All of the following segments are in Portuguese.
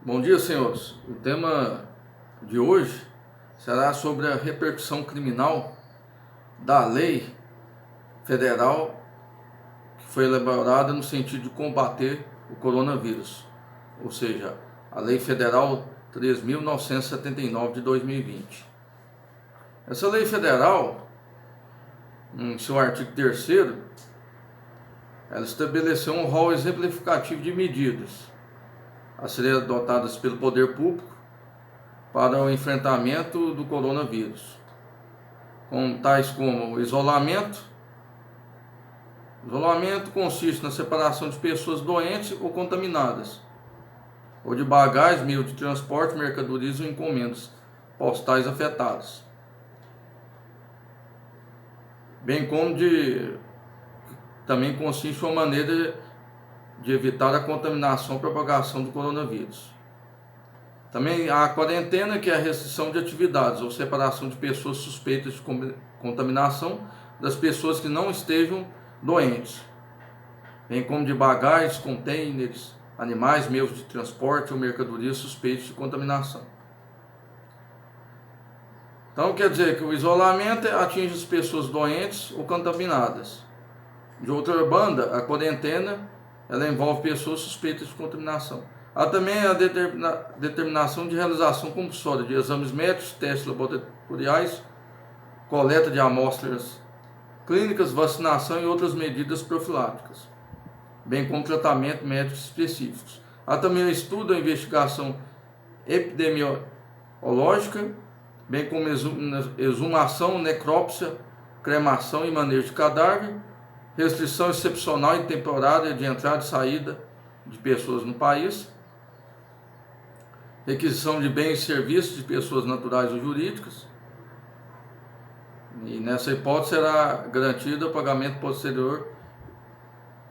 Bom dia, senhores. O tema de hoje será sobre a repercussão criminal da lei federal que foi elaborada no sentido de combater o coronavírus, ou seja, a Lei Federal 3.979 de 2020. Essa lei federal, em seu artigo 3º, ela estabeleceu um rol exemplificativo de medidas a serem adotadas pelo poder público para o enfrentamento do coronavírus, tais como o isolamento. O isolamento consiste na separação de pessoas doentes ou contaminadas, ou de bagagem, meio de transporte, mercadorias ou encomendas postais afetadas, bem como também consiste uma maneira de evitar a contaminação e propagação do coronavírus. Também há a quarentena, que é a restrição de atividades ou separação de pessoas suspeitas de contaminação das pessoas que não estejam doentes, bem como de bagagens, contêineres, animais, meios de transporte ou mercadorias suspeitas de contaminação. Então quer dizer que o isolamento atinge as pessoas doentes ou contaminadas. De outra banda, a quarentena ela envolve pessoas suspeitas de contaminação. Há também a determinação de realização compulsória de exames médicos, testes laboratoriais, coleta de amostras clínicas, vacinação e outras medidas profiláticas, bem como tratamento médicos específicos. Há também o estudo, a investigação epidemiológica, bem como exumação, necrópsia, cremação e manejo de cadáver, restrição excepcional e temporária de entrada e saída de pessoas no país, requisição de bens e serviços de pessoas naturais ou jurídicas, e nessa hipótese será garantido o pagamento posterior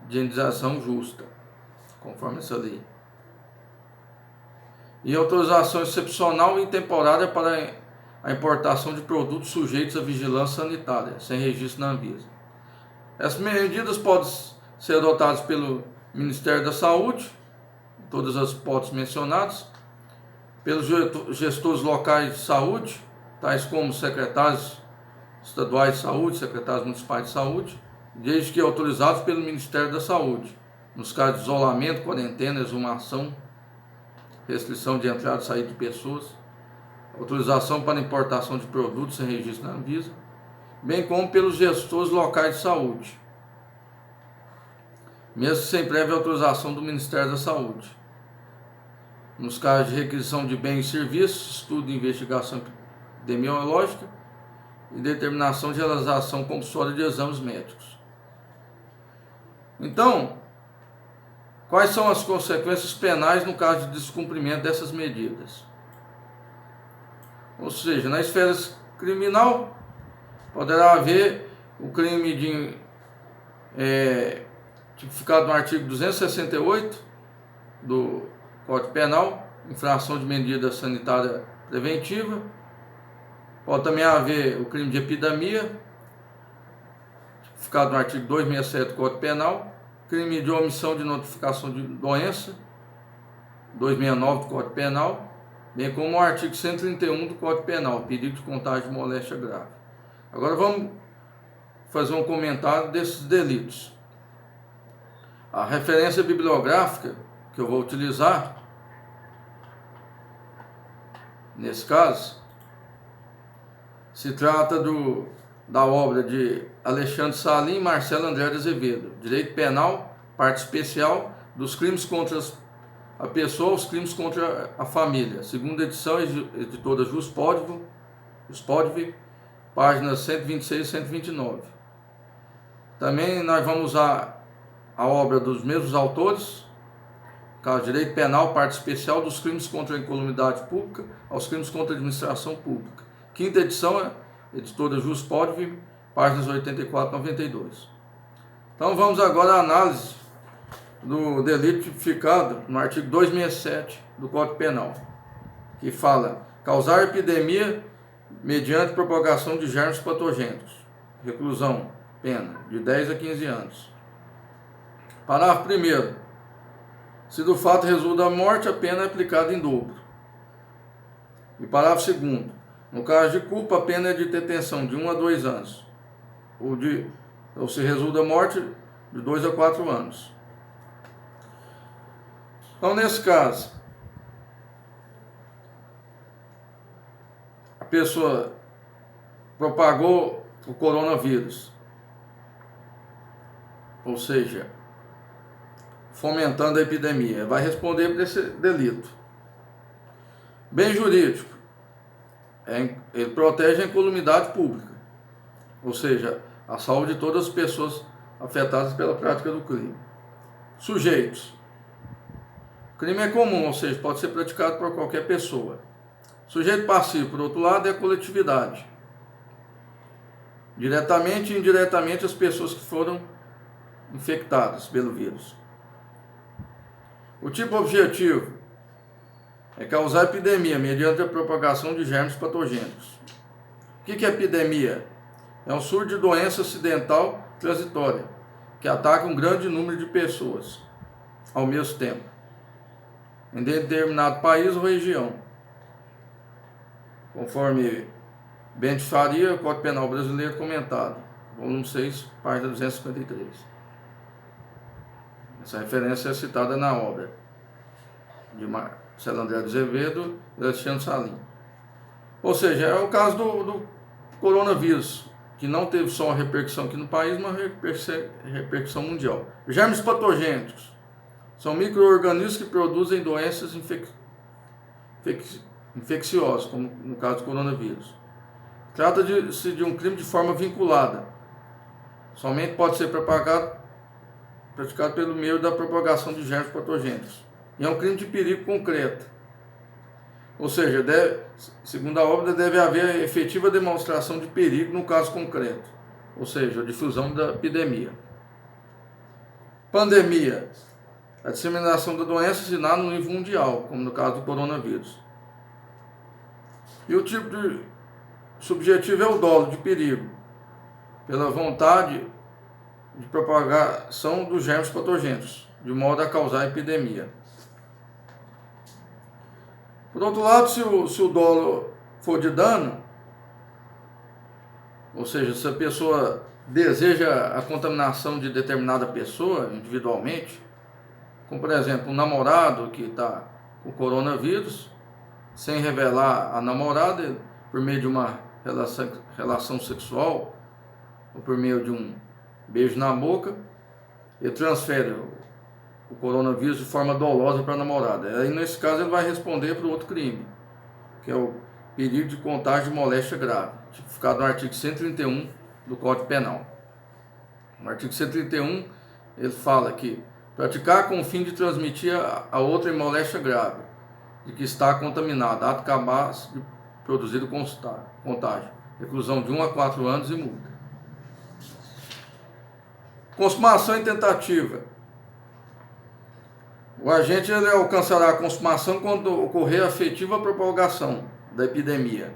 de indenização justa, conforme essa lei. E autorização excepcional e temporária para a importação de produtos sujeitos à vigilância sanitária, sem registro na Anvisa. Essas medidas podem ser adotadas pelo Ministério da Saúde, todas as hipóteses mencionadas, pelos gestores locais de saúde, tais como secretários estaduais de saúde, secretários municipais de saúde, desde que autorizados pelo Ministério da Saúde, nos casos de isolamento, quarentena, exumação, restrição de entrada e saída de pessoas, autorização para importação de produtos sem registro na Anvisa, bem como pelos gestores locais de saúde, mesmo sem prévia autorização do Ministério da Saúde, nos casos de requisição de bens e serviços, estudo e investigação epidemiológica e determinação de realização compulsória de exames médicos. Então, quais são as consequências penais no caso de descumprimento dessas medidas? Ou seja, na esfera criminal, poderá haver o crime tipificado no artigo 268 do Código Penal, infração de medida sanitária preventiva. Pode também haver o crime de epidemia, tipificado no artigo 267 do Código Penal, crime de omissão de notificação de doença, 269 do Código Penal, bem como o artigo 131 do Código Penal, perigo de contágio de moléstia grave. Agora vamos fazer um comentário desses delitos. A referência bibliográfica que eu vou utilizar, nesse caso, se trata da obra de Alexandre Salim e Marcelo André de Azevedo, Direito Penal, parte especial, dos crimes contra a pessoa aos crimes contra a família, segunda edição, editora Juspodvi, páginas 126 e 129. Também nós vamos usar a obra dos mesmos autores, caso Direito Penal, parte especial, dos crimes contra a incolumidade pública aos crimes contra a administração pública. Quinta edição, editora Juspodvi, páginas 84 e 92. Então vamos agora à análise do delito tipificado no artigo 267 do Código Penal, que fala: causar epidemia mediante propagação de germes patogênicos. Reclusão, pena de 10 a 15 anos. Parágrafo 1º. Se do fato resulta a morte, a pena é aplicada em dobro. E parágrafo 2º. No caso de culpa, a pena é de detenção de 1 a 2 anos. Ou se resulta a morte, de 2 a 4 anos. Então, nesse caso, a pessoa propagou o coronavírus, ou seja, fomentando a epidemia, vai responder por esse delito. Bem jurídico, ele protege a incolumidade pública, ou seja, a saúde de todas as pessoas afetadas pela prática do crime. Sujeitos. O crime é comum, ou seja, pode ser praticado por qualquer pessoa. Sujeito passivo, por outro lado, é a coletividade. Diretamente e indiretamente as pessoas que foram infectadas pelo vírus. O tipo objetivo é causar epidemia mediante a propagação de germes patogênicos. O que é epidemia? É um surto de doença acidental transitória, que ataca um grande número de pessoas ao mesmo tempo, em determinado país ou região, conforme Bento Faria, Código Penal Brasileiro comentado, volume 6, página 253. Essa referência é citada na obra de Marcelo André de Azevedo e Alexandre Salim. Ou seja, é o caso do coronavírus, que não teve só uma repercussão aqui no país, mas repercussão mundial. Germes patogênicos são micro-organismos que produzem doenças infecciosas, como no caso do coronavírus. Trata-se de um crime de forma vinculada. Somente pode ser praticado pelo meio da propagação de germes patogênicos. E é um crime de perigo concreto. Ou seja, segundo a obra, deve haver efetiva demonstração de perigo no caso concreto. Ou seja, a difusão da epidemia. Pandemia. A disseminação da doença assinada no nível mundial, como no caso do coronavírus. E o tipo de subjetivo é o dolo de perigo, pela vontade de propagação dos germes patogênicos, de modo a causar epidemia. Por outro lado, se o dolo for de dano, ou seja, se a pessoa deseja a contaminação de determinada pessoa individualmente, como por exemplo um namorado que está com coronavírus, sem revelar a namorada, por meio de uma relação sexual, ou por meio de um beijo na boca, ele transfere o coronavírus de forma dolosa para a namorada. Aí nesse caso ele vai responder para o outro crime, que é o perigo de contágio de moléstia grave, tipificado no artigo 131 do Código Penal. No artigo 131 ele fala que praticar com o fim de transmitir a outra em moléstia grave, de que está contaminado, ato capaz de produzir o contágio, reclusão de 1 a 4 anos e multa. Consumação e tentativa. O agente ele alcançará a consumação quando ocorrer a efetiva propagação da epidemia,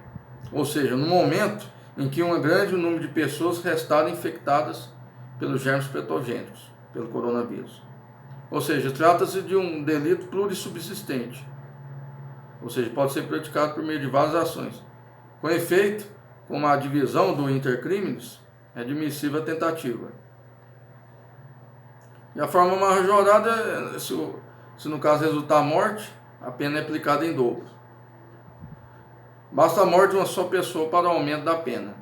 ou seja, no momento em que um grande número de pessoas restarem infectadas pelos germes patogênicos, pelo coronavírus. Ou seja, trata-se de um delito plurissubsistente, ou seja, pode ser praticado por meio de várias ações. Com efeito, como a divisão do intercrimes, é admissível a tentativa. E a forma majorada, se no caso resultar a morte, a pena é aplicada em dobro. Basta a morte de uma só pessoa para o aumento da pena.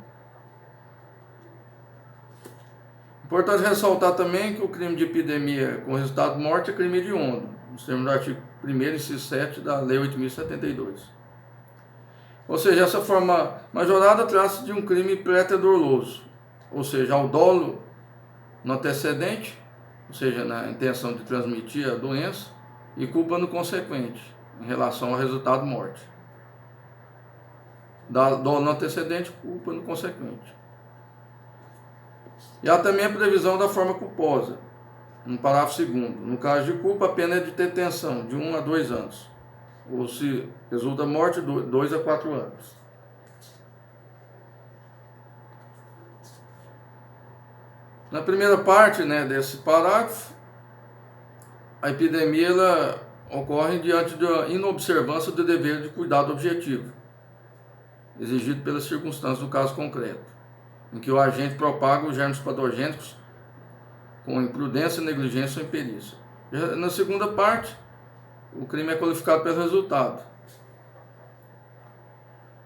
Importante ressaltar também que o crime de epidemia com resultado de morte é crime hediondo, nos termos do artigo 1º, inciso 7 da Lei 8.072. Ou seja, essa forma majorada trata-se de um crime preterdoloso, ou seja, ao dolo no antecedente, ou seja, na intenção de transmitir a doença, e culpa no consequente, em relação ao resultado de morte. Dolo no antecedente, culpa no consequente. E há também a previsão da forma culposa, no parágrafo 2º. No caso de culpa, a pena é de detenção, de 1 a 2 anos. Ou se resulta morte, 2 a 4 anos. Na primeira parte desse parágrafo, a epidemia ela ocorre diante da inobservância do dever de cuidado objetivo, exigido pelas circunstâncias do caso concreto, em que o agente propaga os germes patogênicos com imprudência, negligência ou imperícia. Já na segunda parte, o crime é qualificado pelo resultado,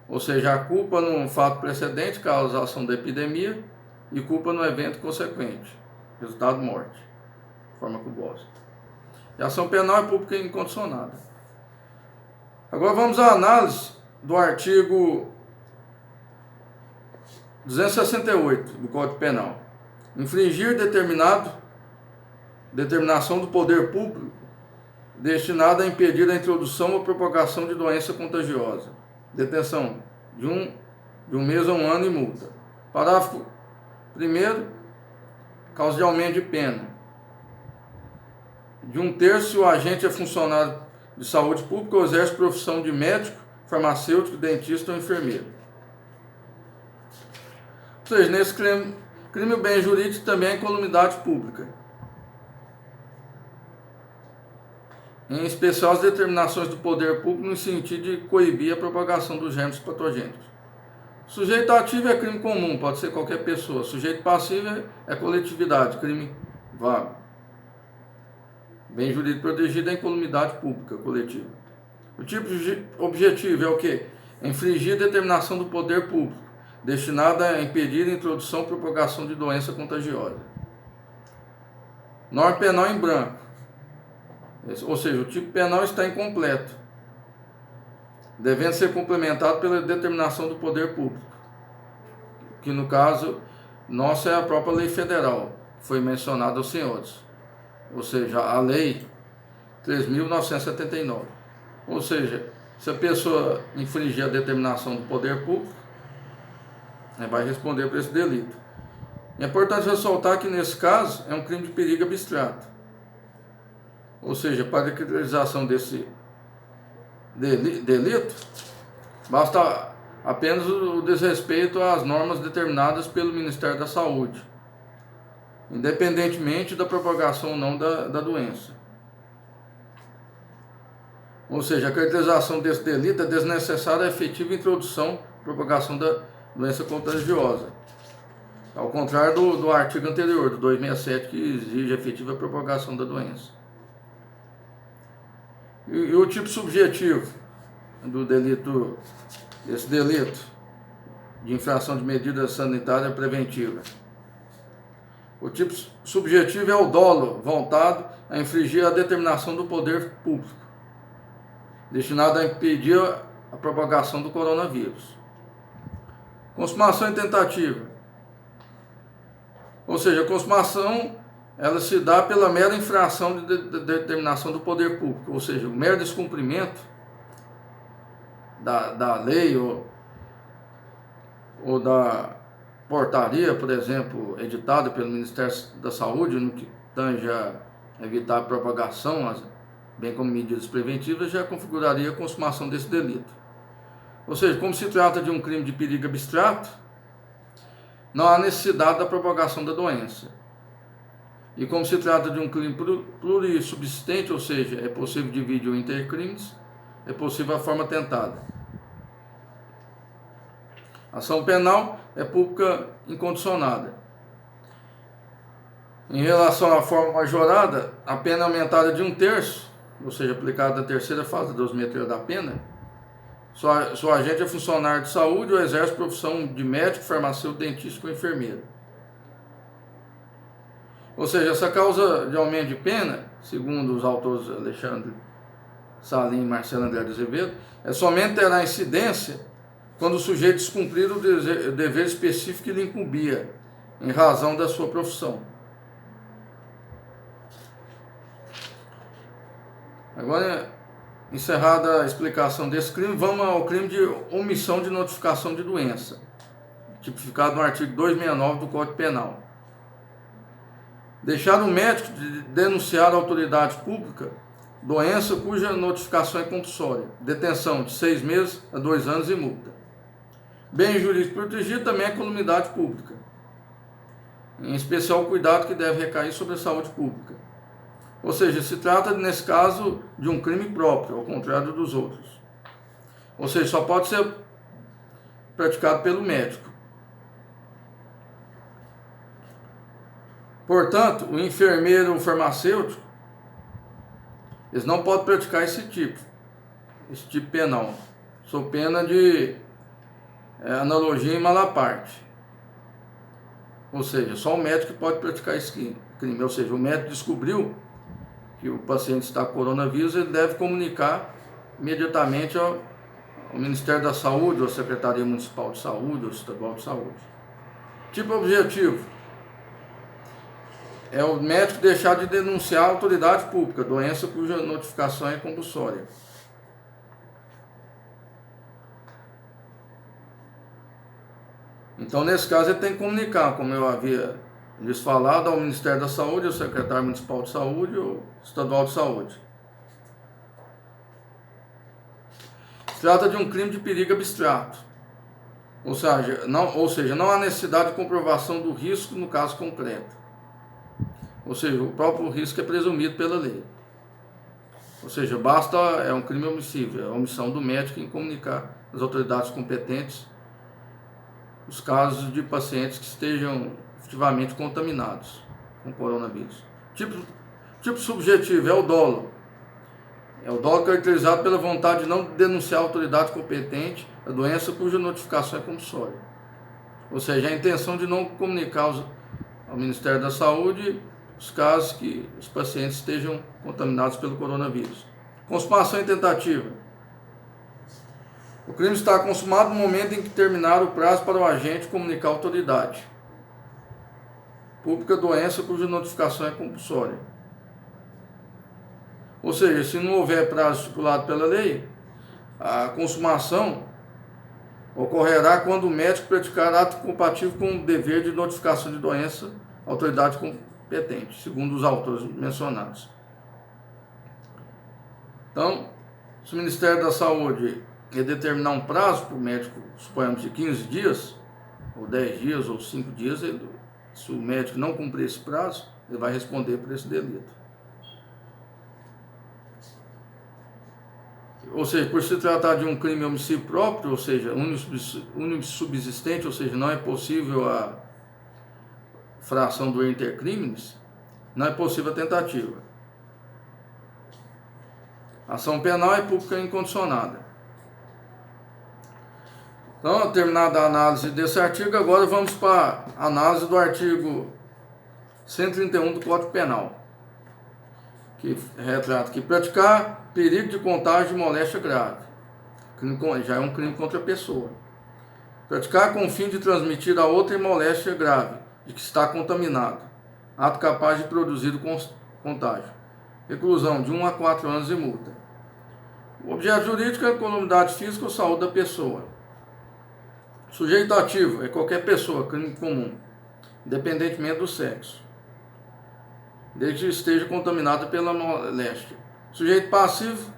ou seja, a culpa no fato precedente, causação da epidemia, e culpa no evento consequente, resultado morte, forma culposa. E a ação penal é pública e incondicionada. Agora vamos à análise do artigo 268 do Código Penal. Infringir determinação do poder público destinada a impedir a introdução ou propagação de doença contagiosa. Detenção de um mês a 1 ano e multa. Parágrafo 1º, causa de aumento de pena. De 1/3 se o agente é funcionário de saúde pública ou exerce profissão de médico, farmacêutico, dentista ou enfermeiro. Ou seja, nesse crime o bem jurídico também é incolumidade pública. Em especial as determinações do poder público no sentido de coibir a propagação dos germes patogênicos. Sujeito ativo é crime comum, pode ser qualquer pessoa. Sujeito passivo é coletividade, crime vago. Bem jurídico protegido é incolumidade pública coletiva. O tipo objetivo é o quê? Infringir determinação do poder público, destinada a impedir a introdução e propagação de doença contagiosa. Norma penal em branco. Ou seja, o tipo penal está incompleto, devendo ser complementado pela determinação do poder público, que no caso nosso é a própria lei federal, que foi mencionada aos senhores, ou seja, a lei 3.979. Ou seja, se a pessoa infringir a determinação do poder público, vai responder por esse delito. É importante ressaltar que nesse caso é um crime de perigo abstrato. Ou seja, para a criminalização desse delito, basta apenas o desrespeito às normas determinadas pelo Ministério da Saúde, independentemente da propagação ou não da doença. Ou seja, a caracterização desse delito é desnecessária a efetiva introdução e propagação da doença contagiosa, ao contrário do artigo anterior, do 267, que exige a efetiva propagação da doença. E o tipo subjetivo do delito, desse delito de infração de medida sanitária preventiva. O tipo subjetivo é o dolo voltado a infringir a determinação do poder público, destinado a impedir a propagação do coronavírus. Consumação e tentativa. Ou seja, a consumação ela se dá pela mera infração de determinação do poder público, ou seja, o mero descumprimento da lei ou da portaria, por exemplo, editada pelo Ministério da Saúde, no que tange a evitar a propagação, bem como medidas preventivas, já configuraria a consumação desse delito. Ou seja, como se trata de um crime de perigo abstrato, não há necessidade da propagação da doença. E como se trata de um crime plurissubsistente, ou seja, é possível dividir o intercrimes, é possível a forma tentada. A ação penal é pública incondicionada. Em relação à forma majorada, a pena é aumentada de 1/3, ou seja, aplicada na terceira fase da dosimetria da pena, se o agente é funcionário de saúde ou exerce profissão de médico, farmacêutico, dentista ou enfermeiro. Ou seja, essa causa de aumento de pena, segundo os autores Alexandre Salim e Marcelo André de Azevedo, somente terá incidência quando o sujeito descumprir o dever específico que lhe incumbia, em razão da sua profissão. Agora, encerrada a explicação desse crime, vamos ao crime de omissão de notificação de doença, tipificado no artigo 269 do Código Penal. Deixar o médico de denunciar a autoridade pública doença cuja notificação é compulsória, detenção de 6 meses a 2 anos e multa. Bem jurídico protegido também é incolumidade pública, em especial o cuidado que deve recair sobre a saúde pública. Ou seja, se trata, nesse caso, de um crime próprio, ao contrário dos outros. Ou seja, só pode ser praticado pelo médico. Portanto, o enfermeiro ou o farmacêutico, eles não podem praticar esse tipo penal, sob pena de analogia em malaparte. Ou seja, só o médico pode praticar esse crime. Ou seja, o médico descobriu que o paciente está com coronavírus, ele deve comunicar imediatamente ao Ministério da Saúde, ou Secretaria Municipal de Saúde, ou Estadual de Saúde. Tipo objetivo é o médico deixar de denunciar a autoridade pública, doença cuja notificação é compulsória. Então, nesse caso, ele tem que comunicar, como eu havia lhes falado, ao Ministério da Saúde, ao Secretário Municipal de Saúde ou Estadual de Saúde. Se trata de um crime de perigo abstrato, ou seja, não há necessidade de comprovação do risco no caso concreto. Ou seja, o próprio risco é presumido pela lei. Ou seja, é um crime omissivo, é a omissão do médico em comunicar às autoridades competentes os casos de pacientes que estejam efetivamente contaminados com coronavírus. Tipo subjetivo é o dolo. É o dolo caracterizado pela vontade de não denunciar a autoridade competente a doença cuja notificação é compulsória. Ou seja, a intenção de não comunicar ao Ministério da Saúde os casos que os pacientes estejam contaminados pelo coronavírus. Consumação e tentativa. O crime está consumado no momento em que terminar o prazo para o agente comunicar à autoridade pública doença cuja notificação é compulsória. Ou seja, se não houver prazo estipulado pela lei, a consumação ocorrerá quando o médico praticar ato compatível com o dever de notificação de doença à autoridade competente, segundo os autores mencionados. Então, se o Ministério da Saúde determinar um prazo para o médico, suponhamos de 15 dias, ou 10 dias, ou 5 dias, se o médico não cumprir esse prazo, ele vai responder por esse delito. Ou seja, por se tratar de um crime homicídio próprio, ou seja, unissubsistente, ou seja, não é possível a fração do inter criminis, não é possível a tentativa. A ação penal é pública incondicionada. Então, terminada a análise desse artigo, agora vamos para a análise do artigo 131 do Código Penal, que retrata que praticar perigo de contágio de moléstia grave, já é um crime contra a pessoa. Praticar com o fim de transmitir a outra moléstia grave, de que está contaminado, ato capaz de produzir o contágio. Reclusão de 1 a 4 anos e multa. O objeto jurídico é a incolumidade física ou saúde da pessoa. Sujeito ativo é qualquer pessoa, crime comum, independentemente do sexo, desde que esteja contaminado pela moléstia. Sujeito passivo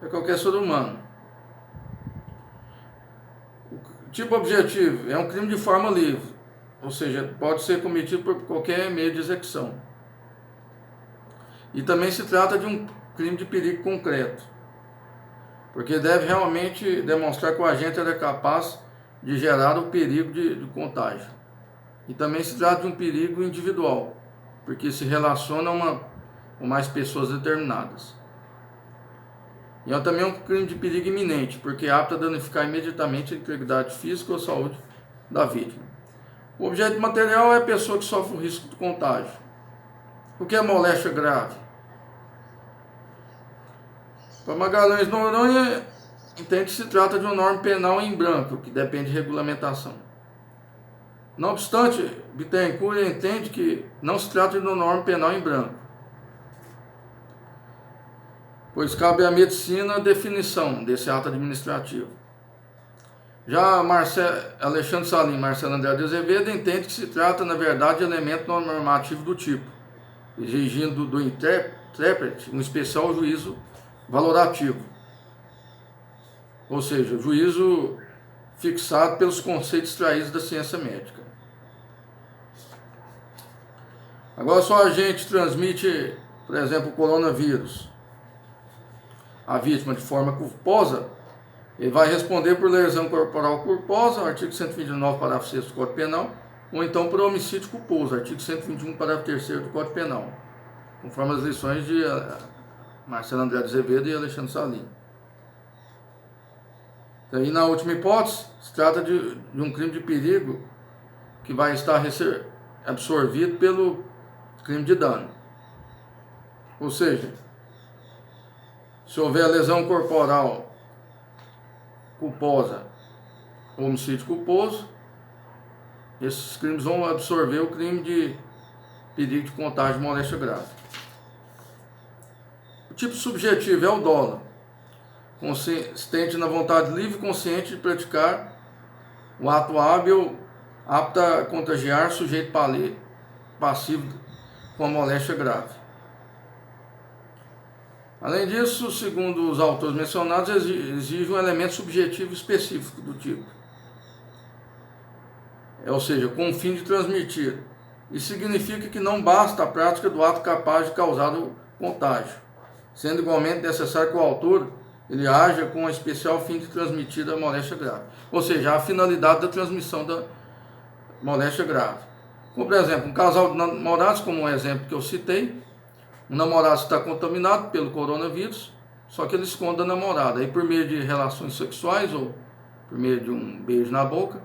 é qualquer ser humano. O tipo objetivo é um crime de forma livre, ou seja, pode ser cometido por qualquer meio de execução. E também se trata de um crime de perigo concreto, porque deve realmente demonstrar que o agente era capaz de gerar o perigo de contágio. E também se trata de um perigo individual, porque se relaciona com mais pessoas determinadas. E também é um crime de perigo iminente, porque é apto a danificar imediatamente a integridade física ou saúde da vítima. O objeto material é a pessoa que sofre o risco do contágio. O que é moléstia grave? Para Magalhães Noronha, entende que se trata de uma norma penal em branco, que depende de regulamentação. Não obstante, Bittencourt entende que não se trata de uma norma penal em branco, pois cabe à medicina a definição desse ato administrativo. Já Alexandre Salim e Marcelo André de Azevedo entende que se trata, na verdade, de elemento normativo do tipo, exigindo do intérprete um especial juízo valorativo, ou seja, juízo fixado pelos conceitos extraídos da ciência médica. Agora, só a gente transmite por exemplo, o coronavírus, a vítima de forma culposa, ele vai responder por lesão corporal culposa, artigo 129, parágrafo 6º do Código Penal, ou então por homicídio culposo, artigo 121, parágrafo 3º do Código Penal, conforme as lições de Marcelo André de Azevedo e Alexandre Salim. E na última hipótese, se trata de um crime de perigo que vai estar absorvido pelo crime de dano. Ou seja, se houver lesão corporal culposa ou homicídio culposo, esses crimes vão absorver o crime de perigo de contágio de moléstia grave. O tipo subjetivo é o dolo, consistente na vontade livre e consciente de praticar o ato hábil apto a contagiar sujeito passivo com a moléstia grave. Além disso, segundo os autores mencionados, exige um elemento subjetivo específico do tipo, ou seja, com o fim de transmitir. Isso significa que não basta a prática do ato capaz de causar o contágio, sendo igualmente necessário que o autor ele haja com o especial fim de transmitir a moléstia grave, ou seja, a finalidade da transmissão da moléstia grave. Como, por exemplo, um casal de namorados, como um exemplo que eu citei, um namorado está contaminado pelo coronavírus, só que ele esconde a namorada, aí por meio de relações sexuais ou por meio de um beijo na boca,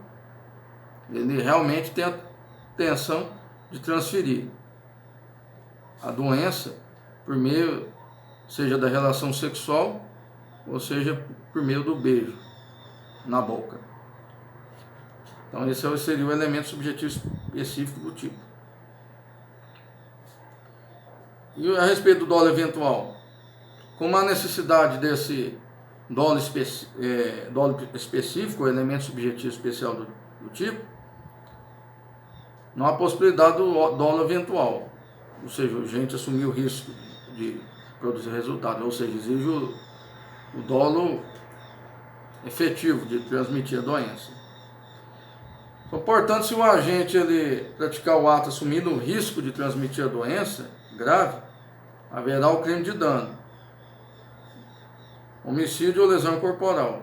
ele realmente tem a intenção de transferir a doença por meio, seja da relação sexual, ou seja, por meio do beijo na boca. Então esse seria o elemento subjetivo específico do tipo. E a respeito do dolo eventual, como a necessidade desse dolo específico, o elemento subjetivo especial do tipo, não há possibilidade do dolo eventual, ou seja, a gente assumir o risco de produzir resultado, ou seja, exige o dolo efetivo de transmitir a doença. Então, portanto, se o agente ele praticar o ato assumindo o risco de transmitir a doença grave, haverá o crime de dano, homicídio ou lesão corporal,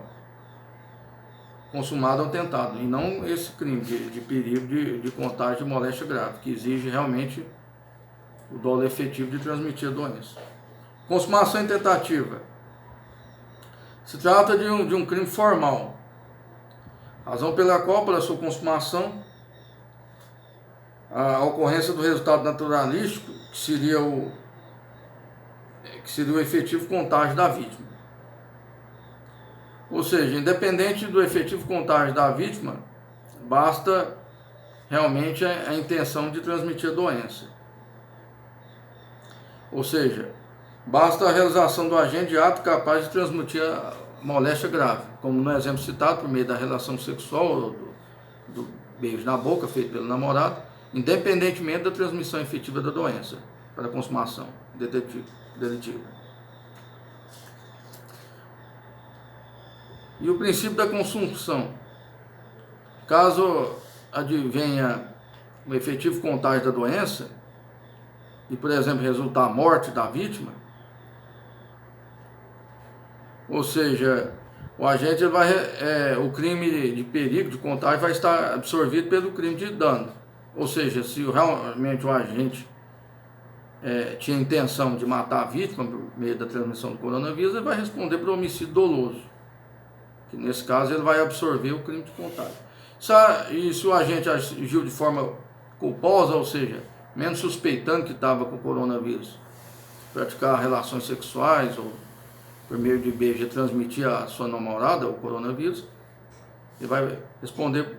consumado ou tentado, e não esse crime de perigo de contágio de moléstia grave, que exige realmente o dolo efetivo de transmitir a doença. Consumação e tentativa. Se trata de um crime formal, razão pela qual, para sua consumação, a ocorrência do resultado naturalístico, que seria o efetivo contágio da vítima. Ou seja, independente do efetivo contágio da vítima, basta realmente a intenção de transmitir a doença. Ou seja, basta a realização do agente de ato capaz de transmitir a moléstia grave, como no exemplo citado, por meio da relação sexual ou do beijo na boca feito pelo namorado, independentemente da transmissão efetiva da doença para a consumação delitiva. E o princípio da consunção. Caso advenha o efetivo contágio da doença, e, por exemplo, resultar a morte da vítima, ou seja, o agente o crime de perigo, de contágio, vai estar absorvido pelo crime de dano. Ou seja, se realmente o agente tinha intenção de matar a vítima por meio da transmissão do coronavírus, ele vai responder por homicídio doloso, que nesse caso ele vai absorver o crime de contágio. E se o agente agiu de forma culposa, ou seja, menos suspeitando que estava com o coronavírus, praticar relações sexuais ou por meio de beijo transmitir a sua namorada o coronavírus, ele vai responder,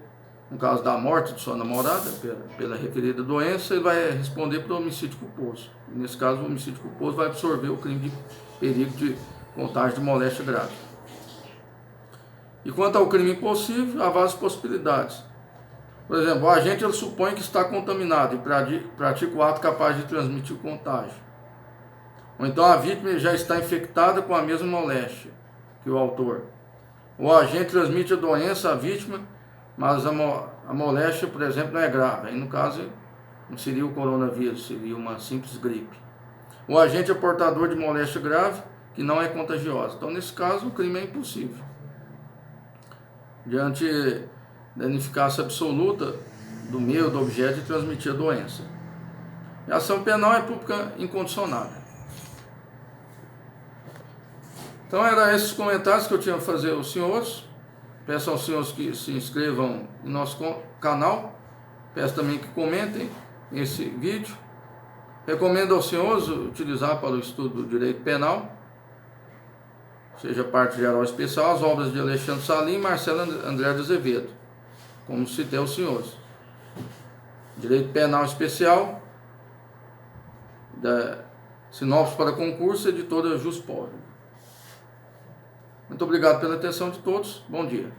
no caso da morte de sua namorada, pela referida doença, ele vai responder por homicídio culposo. E nesse caso, o homicídio culposo vai absorver o crime de perigo de contágio de moléstia grave. E quanto ao crime impossível, há várias possibilidades. Por exemplo, o agente ele supõe que está contaminado e pratica o ato capaz de transmitir o contágio. Ou então a vítima já está infectada com a mesma moléstia que o autor. O agente transmite a doença à vítima, mas a moléstia, por exemplo, não é grave. Aí, no caso, não seria o coronavírus, seria uma simples gripe. o agente é portador de moléstia grave que não é contagiosa. Então, nesse caso, o crime é impossível. Diante da ineficácia absoluta do meio do objeto de transmitir a doença. A ação penal é pública incondicionada. Então, eram esses comentários que eu tinha a fazer aos senhores. Peço aos senhores que se inscrevam em nosso canal. Peço também que comentem esse vídeo. Recomendo aos senhores utilizar para o estudo do direito penal, seja parte geral ou especial, as obras de Alexandre Salim e Marcelo André de Azevedo, como citei aos senhores. Direito penal especial, da sinopse para concurso, editora Juspov. Muito obrigado pela atenção de todos. Bom dia.